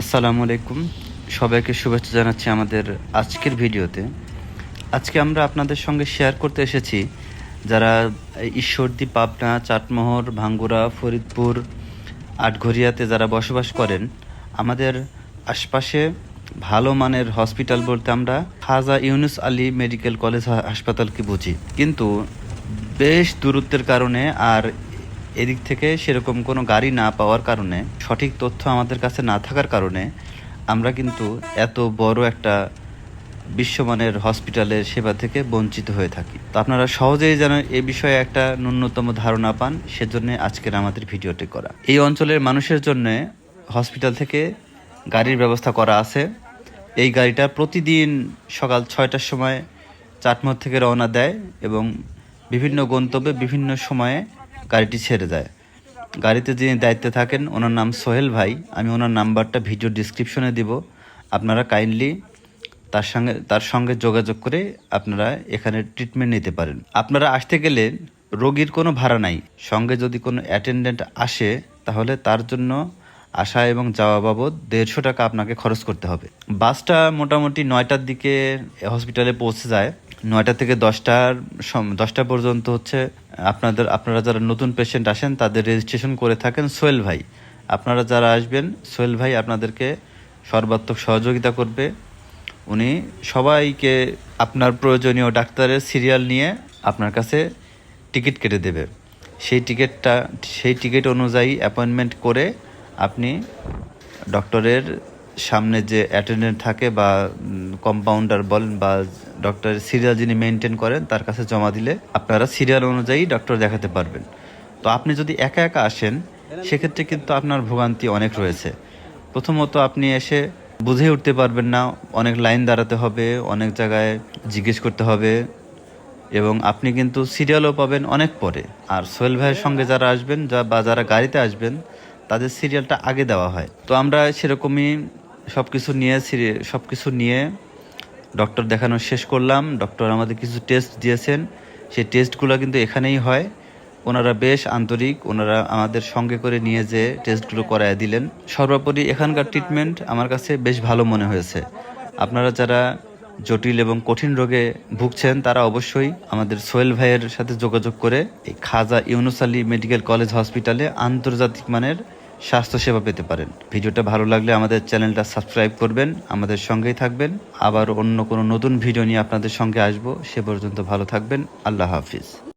আসসালামু আলাইকুম। সবাইকে শুভেচ্ছা জানাচ্ছি আমাদের আজকের ভিডিওতে। আজকে আমরা আপনাদের সঙ্গে শেয়ার করতে এসেছি যারা ঈশ্বরদী, পাবনা, চাটমোহর, ভাঙ্গুড়া, ফরিদপুর, আটঘরিয়াতে যারা বসবাস করেন, আমাদের আশপাশে ভালো মানের হসপিটাল বলতে আমরা খাজা ইউনুস আলী মেডিকেল কলেজ হাসপাতালকে বুঝি। কিন্তু বেশ দূরত্বের কারণে আর এদিক থেকে সেরকম কোনো গাড়ি না পাওয়ার কারণে, সঠিক তথ্য আমাদের কাছে না থাকার কারণে আমরা কিন্তু এত বড় একটা বিশ্বমানের হসপিটালের সেবা থেকে বঞ্চিত হয়ে থাকি। তো আপনারা সহজেই যেন এ বিষয়ে একটা ন্যূনতম ধারণা পান, সেজন্য আজকের আমাদের ভিডিওটি করা। এই অঞ্চলের মানুষের জন্য হসপিটাল থেকে গাড়ির ব্যবস্থা করা আছে। এই গাড়িটা প্রতিদিন সকাল 6টার সময় চাটমোহর থেকে রওনা দেয় এবং বিভিন্ন গন্তব্যে বিভিন্ন সময়ে গাড়িটি ছেড়ে যায়। গাড়িতে যিনি দায়িত্বে থাকেন ওনার নাম সোহেল ভাই। আমি ওনার নাম্বারটা ভিডিও ডিসক্রিপশনে দিব। আপনারা কাইন্ডলি তার সঙ্গে যোগাযোগ করে আপনারা এখানে ট্রিটমেন্ট নিতে পারেন। আপনারা আসতে গেলে রোগীর কোনো ভাড়া নাই। সঙ্গে যদি কোনো অ্যাটেন্ডেন্ট আসে তাহলে তার জন্য আসা এবং যাওয়া বাবদ 150 টাকা আপনাকে খরচ করতে হবে। বাসটা মোটামুটি 9টার দিকে হসপিটালে পৌঁছে যায়। 9টা থেকে 10টা পর্যন্ত হচ্ছে আপনারা যারা নতুন পেশেন্ট আসেন তাদের রেজিস্ট্রেশন করে থাকেন সোহেল ভাই। আপনারা যারা আসবেন, সোহেল ভাই আপনাদেরকে সর্বাত্মক সহযোগিতা করবে। উনি সবাইকে আপনার প্রয়োজনীয় ডাক্তারের সিরিয়াল নিয়ে আপনার কাছে টিকিট কেটে দেবে। সেই টিকিট অনুযায়ী অ্যাপয়েন্টমেন্ট করে আপনি ডক্টরের সামনে যে অ্যাটেন্ডেন্ট থাকে বা কম্পাউন্ডার বলেন বা ডক্টরের সিরিয়াল যিনি মেনটেন করেন তার কাছে জমা দিলে আপনারা সিরিয়াল অনুযায়ী ডক্টর দেখাতে পারবেন। তো আপনি যদি একা একা আসেন সেক্ষেত্রে কিন্তু আপনার ভোগান্তি অনেক রয়েছে। প্রথমত আপনি এসে বুঝে উঠতে পারবেন না, অনেক লাইন দাঁড়াতে হবে, অনেক জায়গায় জিজ্ঞেস করতে হবে এবং আপনি কিন্তু সিরিয়ালও পাবেন অনেক পরে। আর সোহেল ভাইয়ের সঙ্গে যারা আসবেন বা যারা গাড়িতে আসবেন তাদের সিরিয়ালটা আগে দেওয়া হয়। তো আমরা সেরকমই সব কিছু নিয়ে ডক্টর দেখানো শেষ করলাম। ডক্টর আমাদের কিছু টেস্ট দিয়েছেন, সেই টেস্টগুলো কিন্তু এখানেই হয়। ওনারা বেশ আন্তরিক, ওনারা আমাদের সঙ্গে করে নিয়ে যে টেস্টগুলো করায় দিলেন। সর্বোপরি এখানকার ট্রিটমেন্ট আমার কাছে বেশ ভালো মনে হয়েছে। আপনারা যারা জটিল এবং কঠিন রোগে ভুগছেন তারা অবশ্যই আমাদের সোহেল ভাইয়ের সাথে যোগাযোগ করে এই খাজা ইউনুস আলী মেডিকেল কলেজ হসপিটালে আন্তর্জাতিক মানের স্বাস্থ্যসেবা পেতে পারেন। ভিডিওটা ভালো লাগলে আমাদের চ্যানেলটা সাবস্ক্রাইব করবেন, আমাদের সঙ্গেই থাকবেন। আবার অন্য কোনো নতুন ভিডিও নিয়ে আপনাদের সঙ্গে আসবো। সে পর্যন্ত ভালো থাকবেন। আল্লাহ হাফিজ।